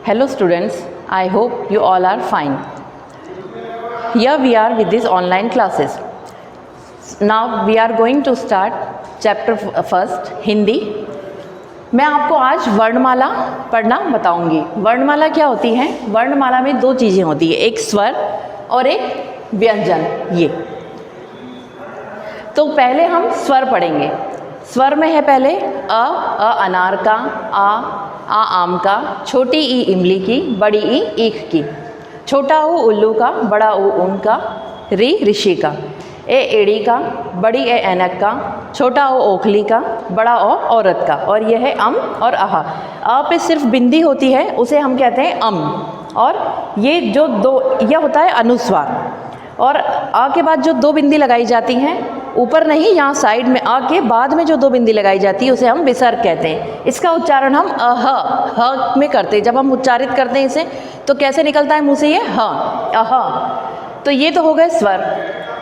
Hello students, I hope you all are fine. Here we are with these online classes. Now we are going to start chapter first Hindi. मैं आपको आज वर्णमाला पढ़ना बताऊंगी. वर्णमाला क्या होती है? वर्णमाला में दो चीज़ें होती है, एक स्वर और एक व्यंजन. ये तो पहले हम स्वर पढ़ेंगे. स्वर में है पहले अ अनार का, आ आम का, छोटी ई इमली की, बड़ी ई ईख की, छोटा ऊ उल्लू का, बड़ा ऊ ऊन का, री ऋषि का, ए एड़ी का, बड़ी ए ऐनक का, छोटा ओ ओखली का, बड़ा ओ औरत का. और यह है अम और अह. अ पे सिर्फ बिंदी होती है, उसे हम कहते हैं अम. और ये जो दो, यह होता है अनुस्वार. और अ के बाद जो दो बिंदी लगाई जाती हैं, ऊपर नहीं, यहाँ साइड में अ के बाद में जो दो बिंदी लगाई जाती है उसे हम विसर्ग कहते हैं. इसका उच्चारण हम ह में करते हैं. जब हम उच्चारित करते हैं इसे तो कैसे निकलता है मुँह से? ये ह, अह. तो ये तो हो गए स्वर.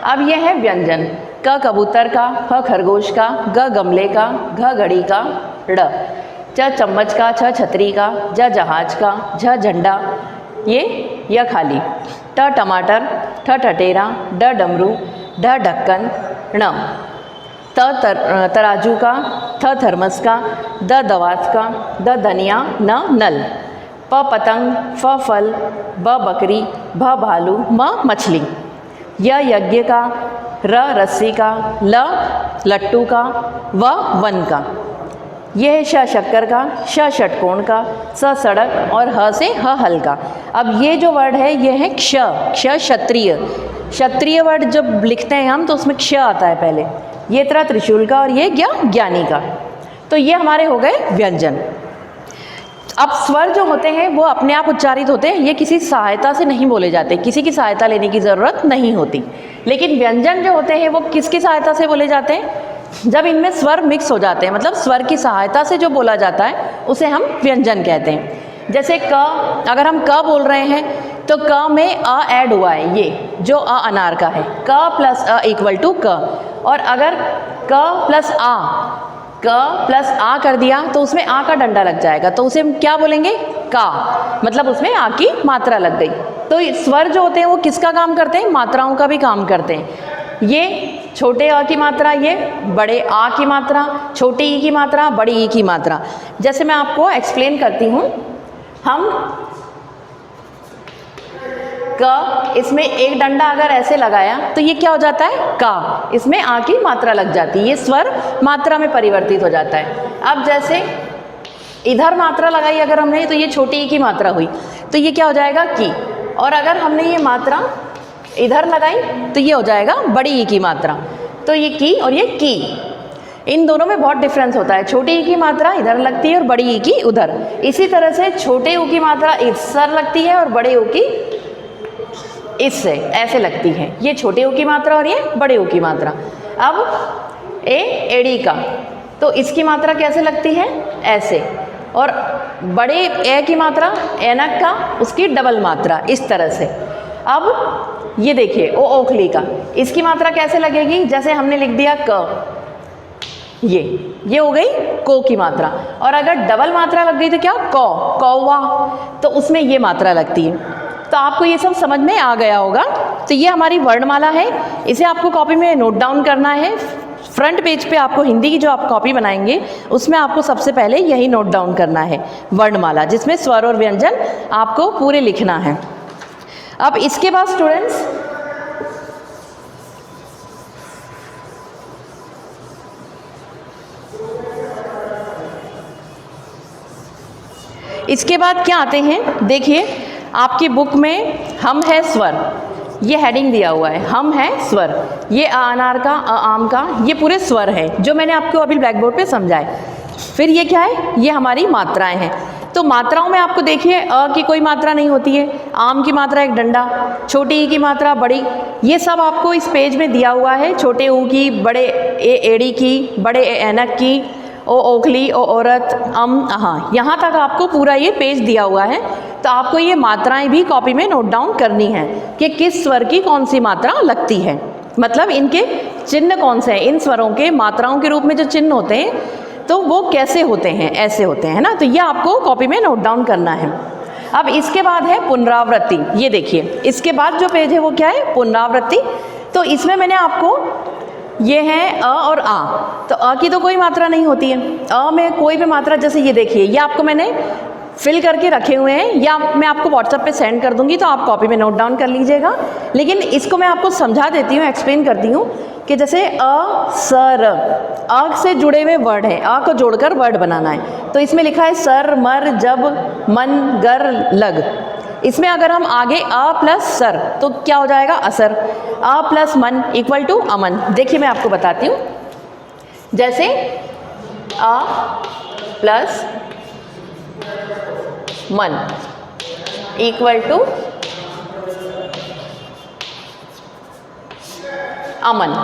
अब ये है व्यंजन. क कबूतर का, ख खरगोश का, ग गमले का, घ घड़ी का, ड़ च चम्मच का, छ छतरी का, ज जहाज का, झ झंडा, ये या खाली, ट टमाटर, ठ ठटेरा, ड डमरू, ढ ढक्कन, ण तराजू का, थ थर्मस का, द दवात का, द धनिया, न नल, प पतंग, फ फल, ब बकरी, भ भालू, म मछली, य यज्ञ का, र रस्सी का, ल लट्टू का, व वन का. यह है श शक्कर का, श षटकोण का, स सड़क और ह से ह हल का. अब ये जो वर्ड है ये है क्ष. क्ष क्षत्रिय. क्षत्रिय वर्ड जब लिखते हैं हम तो उसमें क्ष आता है पहले. ये तरह त्रिशूल का और ये ज्ञानी का. तो ये हमारे हो गए व्यंजन. अब स्वर जो होते हैं वो अपने आप उच्चारित होते हैं, ये किसी सहायता से नहीं बोले जाते, किसी की सहायता लेने की ज़रूरत नहीं होती. लेकिन व्यंजन जो होते हैं वो किसकी सहायता से बोले जाते हैं? जब इनमें स्वर मिक्स हो जाते हैं, मतलब स्वर की सहायता से जो बोला जाता है उसे हम व्यंजन कहते हैं. जैसे क, अगर हम क बोल रहे हैं तो क में अ ऐड हुआ है, ये जो अ अनार का है, क प्लस अ इक्वल टू क. और अगर क प्लस आ कर दिया तो उसमें आ का डंडा लग जाएगा, तो उसे हम क्या बोलेंगे? का. मतलब उसमें आ की मात्रा लग गई. तो स्वर जो होते हैं वो किसका काम करते हैं? मात्राओं का भी काम करते हैं. ये छोटे अ की मात्रा, ये बड़े आ की मात्रा, छोटी ई की मात्रा, बड़ी ई की मात्रा. जैसे मैं आपको एक्सप्लेन करती हूँ. हम क, इसमें एक डंडा अगर ऐसे लगाया तो ये क्या हो जाता है? का. इसमें आ की मात्रा लग जाती है, ये स्वर मात्रा में परिवर्तित हो जाता है. अब जैसे इधर मात्रा लगाई अगर हमने तो ये छोटी ई की मात्रा हुई, तो ये क्या हो जाएगा? की. और अगर हमने ये मात्रा इधर लगाई तो ये हो जाएगा बड़ी ई की मात्रा. तो ये की और ये की, इन दोनों में बहुत डिफरेंस होता है. छोटी ई की मात्रा इधर लगती है और बड़ी ई की उधर. इसी तरह से छोटे ऊ की मात्रा इधर लगती है और बड़े ऊ की इससे ऐसे लगती है. ये छोटे ऊ की मात्रा और ये बड़े ऊ की मात्रा. अब ए एड़ी का, तो इसकी मात्रा कैसे लगती है? ऐसे. और बड़े ए की मात्रा ऐनक का, उसकी डबल मात्रा इस तरह से. अब ये देखिए ओ ओखली का, इसकी मात्रा कैसे लगेगी? जैसे हमने लिख दिया क, ये हो गई को की मात्रा. और अगर डबल मात्रा लग गई तो क्या? कौवा, तो उसमें ये मात्रा लगती है. तो आपको ये सब समझ में आ गया होगा. तो ये हमारी वर्णमाला है, इसे आपको कॉपी में नोट डाउन करना है. फ्रंट पेज पे आपको हिंदी की जो आप कॉपी बनाएंगे उसमें आपको सबसे पहले यही नोट डाउन करना है, वर्णमाला, जिसमें स्वर और व्यंजन आपको पूरे लिखना है. अब इसके बाद स्टूडेंट्स इसके बाद क्या आते हैं? देखिए आपकी बुक में हम है स्वर, ये हेडिंग दिया हुआ है, हम है स्वर. ये अ अनार का, अ आम का, ये पूरे स्वर हैं जो मैंने आपको अभी ब्लैक बोर्ड पे समझाए. फिर ये क्या है? ये हमारी मात्राएं हैं. तो मात्राओं में आपको देखिए अ की कोई मात्रा नहीं होती है, आम की मात्रा एक डंडा, छोटी ई की मात्रा बड़ी, ये सब आपको इस पेज में दिया हुआ है. छोटे ऊ की, बड़े ए एड़ी की, बड़े ए ऐनक की, ओ ओखली, ओ औरत, हाँ, यहाँ तक आपको पूरा ये पेज दिया हुआ है. तो आपको ये मात्राएं भी कॉपी में नोट डाउन करनी है कि किस स्वर की कौन सी मात्रा लगती है, मतलब इनके चिन्ह कौन से हैं. इन स्वरों के मात्राओं के रूप में जो चिन्ह होते हैं तो वो कैसे होते हैं? ऐसे होते हैं ना. तो ये आपको कॉपी में नोट डाउन करना है. अब इसके बाद है पुनरावृत्ति। ये देखिए इसके बाद जो पेज है वो क्या है, पुनरावृत्ति। तो इसमें मैंने आपको ये है अ और आ, तो अ की तो कोई मात्रा नहीं होती है, अ में कोई भी मात्रा, जैसे ये देखिए ये आपको मैंने फिल करके रखे हुए हैं, या मैं आपको व्हाट्सएप पे सेंड कर दूंगी तो आप कॉपी में नोट डाउन कर लीजिएगा। लेकिन इसको मैं आपको समझा देती हूँ, एक्सप्लेन करती हूँ कि जैसे अ सर, अ से जुड़े हुए वर्ड है, अ को जोड़कर वर्ड बनाना है। तो इसमें लिखा है सर, मर, जब, मन, गर, लग। इसमें अगर हम आगे अ प्लस सर तो क्या हो जाएगा, असर। अ प्लस मन इक्वल टू अमन। देखिए मैं आपको बताती हूँ, जैसे अ प्लस मन इक्वल टू अमन।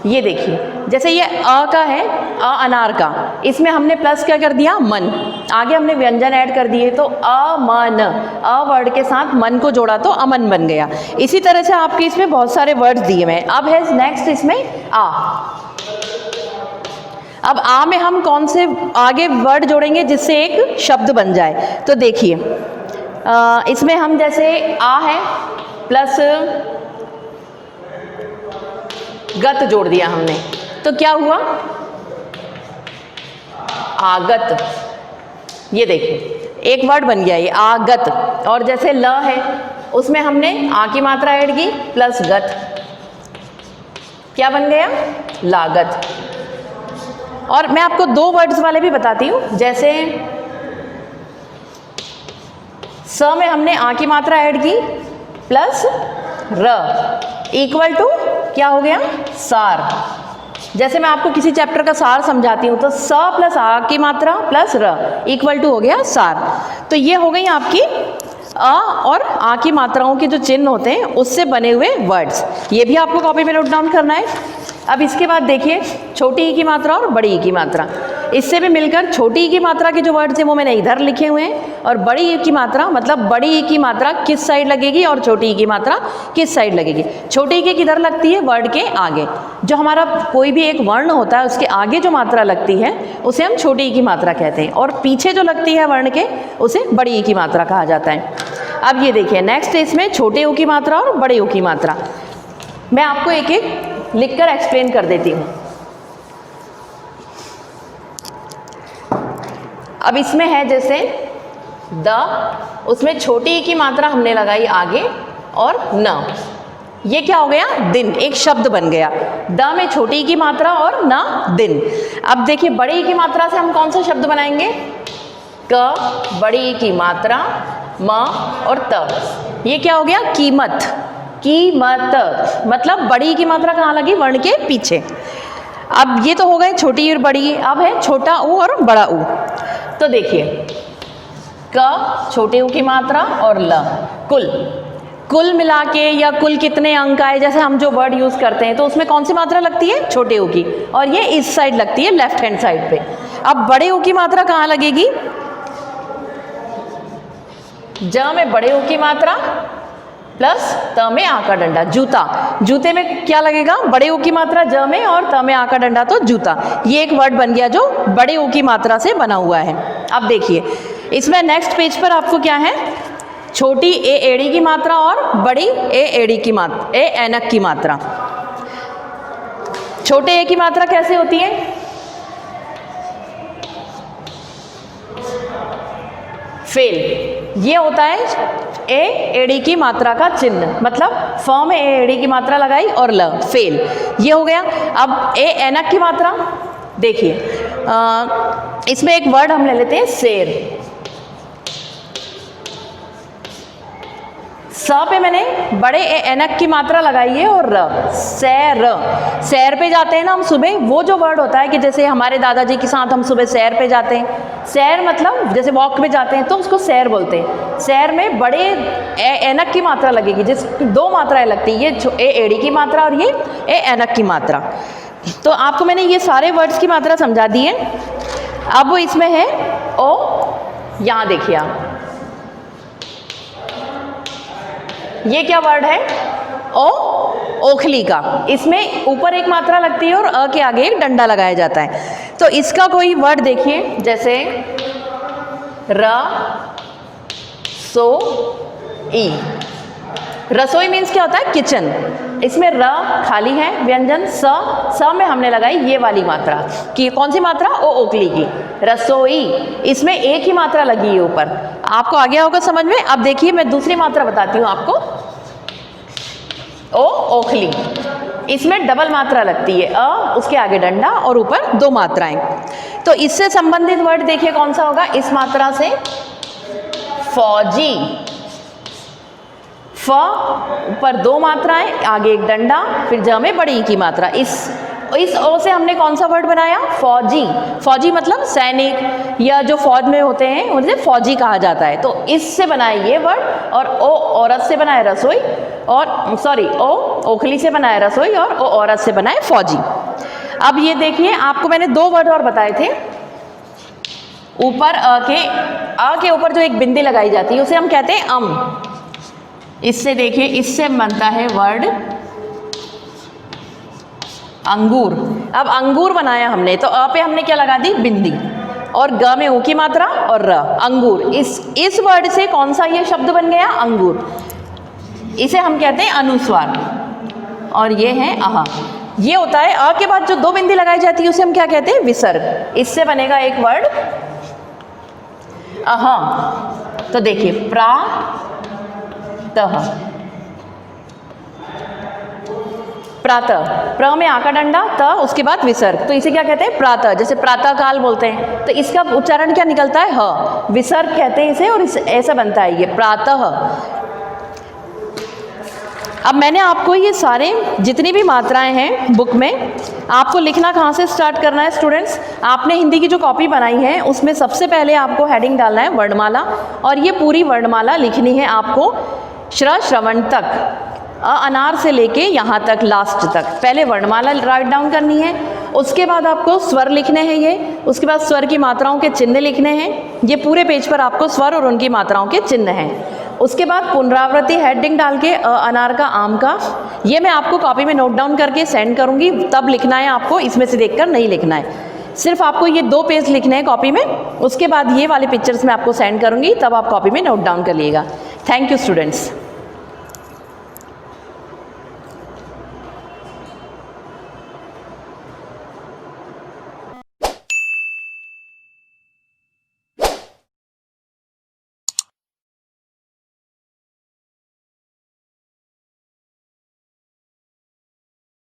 ये देखिए जैसे ये अ का है, अ अनार का, इसमें हमने प्लस क्या कर दिया, मन, आगे हमने व्यंजन ऐड कर दिए तो अमन, अ वर्ड के साथ मन को जोड़ा तो अमन बन गया। इसी तरह से आपके इसमें बहुत सारे वर्ड्स दिए हुए हैं। अब है नेक्स्ट इसमें आ। अब आ में हम कौन से आगे वर्ड जोड़ेंगे जिससे एक शब्द बन जाए, तो देखिए इसमें हम जैसे आ है प्लस गत जोड़ दिया हमने, तो क्या हुआ, आगत। ये देखिए एक वर्ड बन गया ये आगत। और जैसे ल है उसमें हमने आ की मात्रा ऐड की प्लस गत, क्या बन गया, लागत। और मैं आपको दो वर्ड्स वाले भी बताती हूँ, जैसे स में हमने आ की मात्रा ऐड की प्लस र इक्वल टू क्या हो गया, सार। जैसे मैं आपको किसी चैप्टर का सार समझाती हूँ तो स प्लस आ की मात्रा प्लस र इक्वल टू हो गया सार। तो ये हो गई आपकी अ और आ की मात्राओं के जो चिन्ह होते हैं उससे बने हुए वर्ड्स। ये भी आपको कॉपी में नोट डाउन करना है। अब इसके बाद देखिए छोटी ई की मात्रा और बड़ी ई की मात्रा, इससे भी मिलकर छोटी ई की मात्रा के जो वर्ड्स हैं वो मैंने इधर लिखे हुए हैं, और बड़ी ई की मात्रा मतलब बड़ी ई की मात्रा किस साइड लगेगी और छोटी ई की मात्रा किस साइड लगेगी। छोटी ई की किधर लगती है, वर्ड के आगे। जो हमारा कोई भी एक वर्ण होता है उसके आगे जो मात्रा लगती है उसे हम छोटी ई की मात्रा कहते हैं, और पीछे जो लगती है वर्ण के उसे बड़ी ई की मात्रा कहा जाता है। अब ये देखिए नेक्स्ट इसमें छोटे ऊ की मात्रा और बड़े ऊ की मात्रा, मैं आपको एक एक लिखकर एक्सप्लेन कर देती हूँ। अब इसमें है जैसे द, उसमें छोटी ई की मात्रा हमने लगाई आगे और न, ये क्या हो गया, दिन, एक शब्द बन गया। द में छोटी ई की मात्रा और न दिन। अब देखिए बड़ी ई की मात्रा से हम कौन सा शब्द बनाएंगे, क, बड़ी ई की मात्रा, म और त, ये क्या हो गया, कीमत। कीमत मतलब बड़ी की मात्रा कहाँ लगी, वर्ण के पीछे। अब ये तो हो गए छोटी और बड़ी, अब है छोटा ऊ और बड़ा ऊ। तो देखिए क छोटे ऊ की मात्रा और ल, कुल, कुल मिला के या कुल कितने अंक आए, जैसे हम जो वर्ड यूज करते हैं तो उसमें कौन सी मात्रा लगती है, छोटे ऊ की, और ये इस साइड लगती है लेफ्ट हैंड साइड पे। अब बड़े ऊ की मात्रा कहाँ लगेगी, ज में बड़े ऊ की मात्रा प्लस त में आ का डंडा, जूता। जूते में क्या लगेगा, बड़े ऊ की मात्रा ज में और त में आ का डंडा, तो जूता। ये एक वर्ड बन गया जो बड़े ऊ की मात्रा से बना हुआ है। अब देखिए इसमें नेक्स्ट पेज पर आपको क्या है, छोटी ए एड़ी की मात्रा और बड़ी ए एड़ी की मात्रा, ए ऐनक की मात्रा। छोटे ए की मात्रा कैसे होती है, फेल, ये होता है ए एड़ी की मात्रा का चिन्ह, मतलब फ में ए एड़ी की मात्रा लगाई और ल, फेल, ये हो गया। अब ए ऐनक की मात्रा देखिए, इसमें एक वर्ड हम ले लेते हैं शेर। स पे मैंने बड़े ए ऐनक की मात्रा लगाई है और र, सैर। सैर पे जाते हैं ना हम सुबह, वो जो वर्ड होता है कि जैसे हमारे दादाजी के साथ हम सुबह सैर पे जाते हैं, सैर मतलब जैसे वॉक पे जाते हैं तो उसको सैर बोलते हैं। सैर में बड़े ए ऐनक की मात्रा लगेगी, जिसकी दो मात्राएं लगती है, ये ए एड़ी की मात्रा और ये ए ऐनक की मात्रा। तो आपको मैंने ये सारे वर्ड्स की मात्रा समझा दी है। अब वो इसमें है ओ, यहाँ देखिए आप, ये क्या वर्ड है, ओ, ओखली का। इसमें ऊपर एक मात्रा लगती है और अ के आगे एक डंडा लगाया जाता है। तो इसका कोई वर्ड देखिए, जैसे र, सो ई। रसोई मीन्स क्या होता है? किचन। इसमें र खाली है व्यंजन, स में हमने लगाई ये वाली मात्रा कि कौन सी मात्रा? ओ ओखली की। रसोई, इसमें एक ही मात्रा लगी है ऊपर। आपको आ गया होगा समझ में। अब देखिए मैं दूसरी मात्रा बताती हूँ आपको। ओ ओखली, इसमें डबल मात्रा लगती है, अ उसके आगे डंडा और ऊपर दो मात्राएं। तो इससे संबंधित वर्ड देखिए कौन सा होगा? इस मात्रा से फौजी। फ ऊपर दो मात्राएं, आगे एक डंडा, फिर ज में बड़ी ई की मात्रा। इस ओ से हमने कौन सा वर्ड बनाया? फौजी। फौजी मतलब सैनिक या जो फौज में होते हैं उन्हें फौजी कहा जाता है। तो इससे बनाए ये वर्ड, और ओ औरत से बनाए रसोई, और सॉरी ओ ओखली से बनाए रसोई, और ओ औरत से बनाए फौजी। अब ये देखिए आपको मैंने दो वर्ड और बताए थे। ऊपर अ के ऊपर जो एक बिंदी लगाई जाती है उसे हम कहते हैं अम। इससे देखिए, इससे बनता है वर्ड अंगूर। अब अंगूर बनाया हमने तो अ पे हमने क्या लगा दी? बिंदी, और ग में ऊ की मात्रा और र, अंगूर। इस वर्ड से कौन सा ये शब्द बन गया? अंगूर। इसे हम कहते हैं अनुस्वार, और ये है अह। ये होता है अ के बाद जो दो बिंदी लगाई जाती है उसे हम क्या कहते हैं? विसर्ग। इससे बनेगा एक वर्ड अह। तो देखिए प्रातः, प्रातः, प्र में आ का डंडा, त उसके बाद विसर्ग, तो इसे क्या कहते हैं? प्रातः। जैसे प्रातः काल बोलते हैं तो इसका उच्चारण क्या निकलता है? ह। विसर्ग कहते हैं इसे, और ऐसा बनता है ये प्रातः। अब मैंने आपको ये सारे जितनी भी मात्राएं हैं बुक में, आपको लिखना कहाँ से स्टार्ट करना है स्टूडेंट्स? आपने हिंदी की जो कॉपी बनाई है उसमें सबसे पहले आपको हेडिंग डालना है वर्णमाला, और ये पूरी वर्णमाला लिखनी है आपको श्रवण तक, अनार से लेके यहाँ तक लास्ट तक। पहले वर्णमाला राइट डाउन करनी है, उसके बाद आपको स्वर लिखने हैं ये, उसके बाद स्वर की मात्राओं के चिन्ह लिखने हैं। ये पूरे पेज पर आपको स्वर और उनकी मात्राओं के चिन्ह हैं। उसके बाद पुनरावृत्ति हेडिंग डाल के अनार का, आम का, ये मैं आपको कॉपी में नोट डाउन करके सेंड करूँगी, तब लिखना है आपको, इसमें से देखकर नहीं लिखना है। सिर्फ आपको ये 2 पेज लिखने हैं कॉपी में, उसके बाद ये वाले पिक्चर्स मैं आपको सेंड करूँगी, तब आप कॉपी में नोट डाउन कर लीजिएगा। Thank you students.